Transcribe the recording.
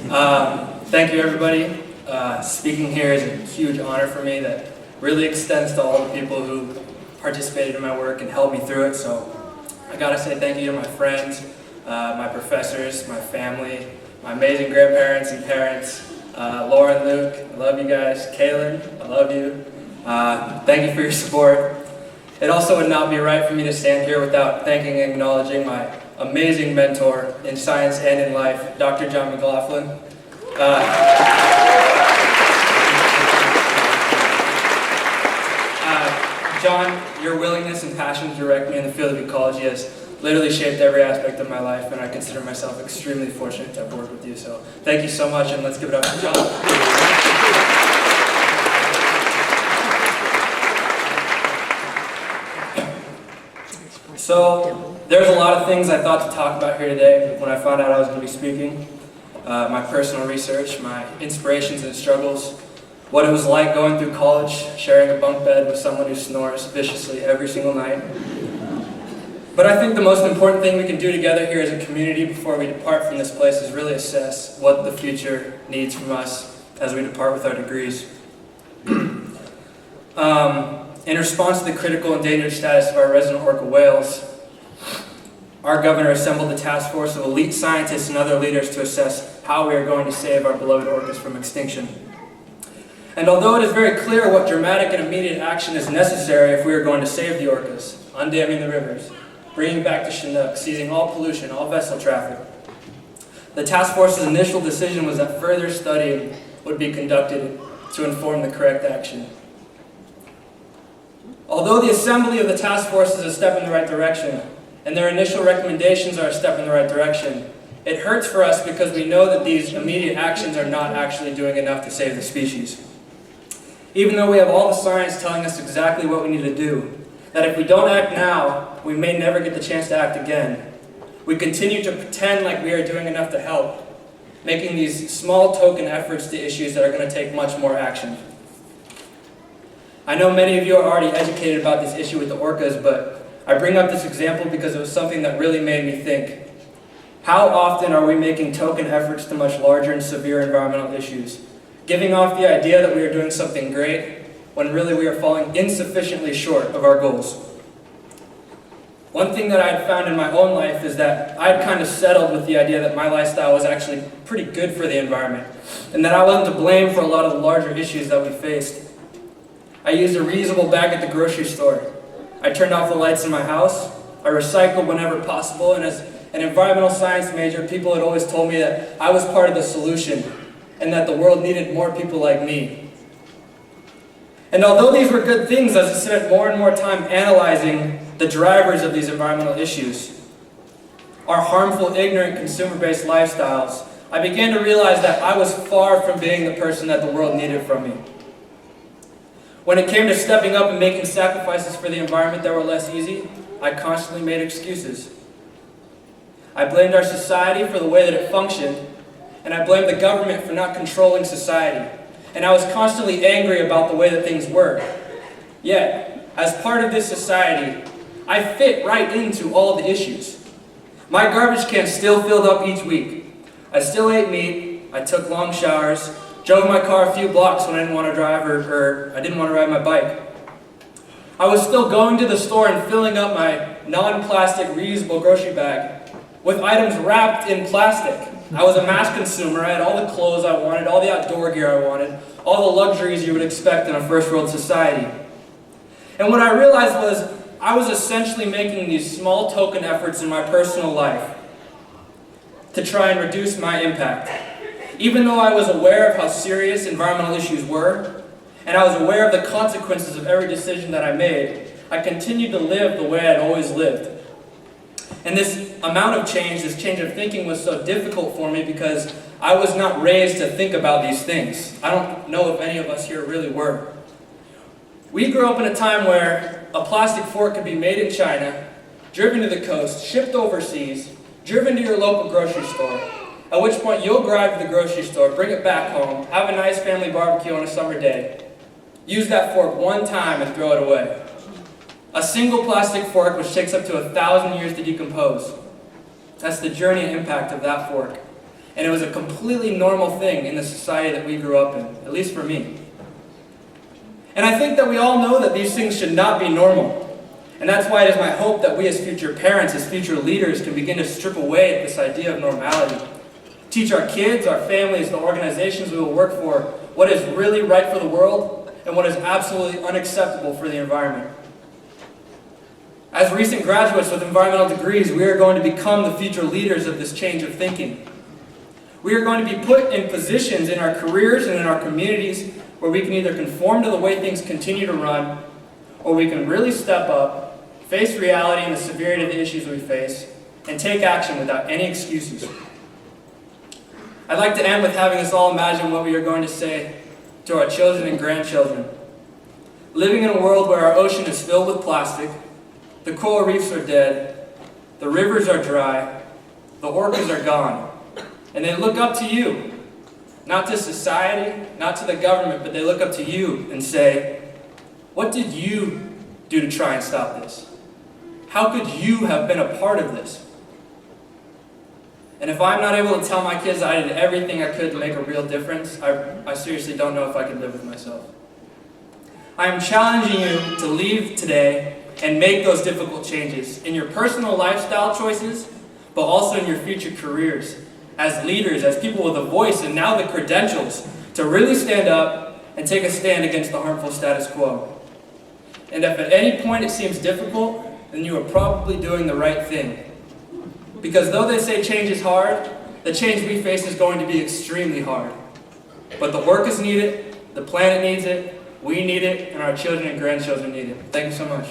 Thank you, everybody. Speaking here is a huge honor for me that really extends to all the people who participated in my work and helped me through it. So I gotta say thank you to my friends, my professors, my family, my amazing grandparents and parents, Laura and Luke, I love you guys. Kaylin, I love you. Thank you for your support. It also would not be right for me to stand here without thanking and acknowledging my amazing mentor in science and in life, Dr. John McLaughlin. John, your willingness and passion to direct me in the field of ecology has literally shaped every aspect of my life, and I consider myself extremely fortunate to have worked with you. So thank you so much, and let's give it up for John. So there's a lot of things I thought to talk about here today when I found out I was going to be speaking. My personal research, my inspirations and struggles, what it was like going through college, sharing a bunk bed with someone who snores viciously every single night. But I think the most important thing we can do together here as a community before we depart from this place is really assess what the future needs from us as we depart with our degrees. In response to the critical endangered status of our resident orca whales, our governor assembled a task force of elite scientists and other leaders to assess how we are going to save our beloved orcas from extinction. And although it is very clear what dramatic and immediate action is necessary if we are going to save the orcas, undamming the rivers, bringing back the Chinook, seizing all pollution, all vessel traffic, the task force's initial decision was that further studying would be conducted to inform the correct action. Although the assembly of the task force is a step in the right direction, and their initial recommendations are a step in the right direction, it hurts for us because we know that these immediate actions are not actually doing enough to save the species. Even though we have all the science telling us exactly what we need to do, that if we don't act now, we may never get the chance to act again, we continue to pretend like we are doing enough to help, making these small token efforts to issues that are going to take much more action. I know many of you are already educated about this issue with the orcas, but I bring up this example because it was something that really made me think. How often are we making token efforts to much larger and severe environmental issues, giving off the idea that we are doing something great, when really we are falling insufficiently short of our goals? One thing that I had found in my own life is that I had kind of settled with the idea that my lifestyle was actually pretty good for the environment, and that I wasn't to blame for a lot of the larger issues that we faced. I used a reusable bag at the grocery store. I turned off the lights in my house. I recycled whenever possible, and as an environmental science major, people had always told me that I was part of the solution, and that the world needed more people like me. And although these were good things, as I spent more and more time analyzing the drivers of these environmental issues, our harmful, ignorant, consumer-based lifestyles, I began to realize that I was far from being the person that the world needed from me. When it came to stepping up and making sacrifices for the environment that were less easy, I constantly made excuses. I blamed our society for the way that it functioned, and I blamed the government for not controlling society. And I was constantly angry about the way that things were. Yet, as part of this society, I fit right into all the issues. My garbage can still filled up each week. I still ate meat, I took long showers, drove my car a few blocks when I didn't want to drive or I didn't want to ride my bike. I was still going to the store and filling up my non-plastic reusable grocery bag with items wrapped in plastic. I was a mass consumer. I had all the clothes I wanted, all the outdoor gear I wanted, all the luxuries you would expect in a first world society. And what I realized was I was essentially making these small token efforts in my personal life to try and reduce my impact. Even though I was aware of how serious environmental issues were, and I was aware of the consequences of every decision that I made, I continued to live the way I'd always lived. And this amount of change, this change of thinking was so difficult for me because I was not raised to think about these things. I don't know if any of us here really were. We grew up in a time where a plastic fork could be made in China, driven to the coast, shipped overseas, driven to your local grocery store, at which point you'll drive to the grocery store, bring it back home, have a nice family barbecue on a summer day, use that fork one time and throw it away. A single plastic fork which takes up to 1,000 years to decompose. That's the journey and impact of that fork. And it was a completely normal thing in the society that we grew up in, at least for me. And I think that we all know that these things should not be normal. And that's why it is my hope that we as future parents, as future leaders, can begin to strip away this idea of normality. Teach our kids, our families, the organizations we will work for, what is really right for the world and what is absolutely unacceptable for the environment. As recent graduates with environmental degrees, we are going to become the future leaders of this change of thinking. We are going to be put in positions in our careers and in our communities where we can either conform to the way things continue to run, or we can really step up, face reality and the severity of the issues we face, and take action without any excuses. I'd like to end with having us all imagine what we are going to say to our children and grandchildren. Living in a world where our ocean is filled with plastic, the coral reefs are dead, the rivers are dry, the orcas are gone, and they look up to you, not to society, not to the government, but they look up to you and say, what did you do to try and stop this? How could you have been a part of this? And if I'm not able to tell my kids that I did everything I could to make a real difference, I seriously don't know if I could live with myself. I am challenging you to leave today and make those difficult changes in your personal lifestyle choices, but also in your future careers, as leaders, as people with a voice, and now the credentials to really stand up and take a stand against the harmful status quo. And if at any point it seems difficult, then you are probably doing the right thing. Because though they say change is hard, the change we face is going to be extremely hard. But the workers need it, the planet needs it, we need it, and our children and grandchildren need it. Thank you so much.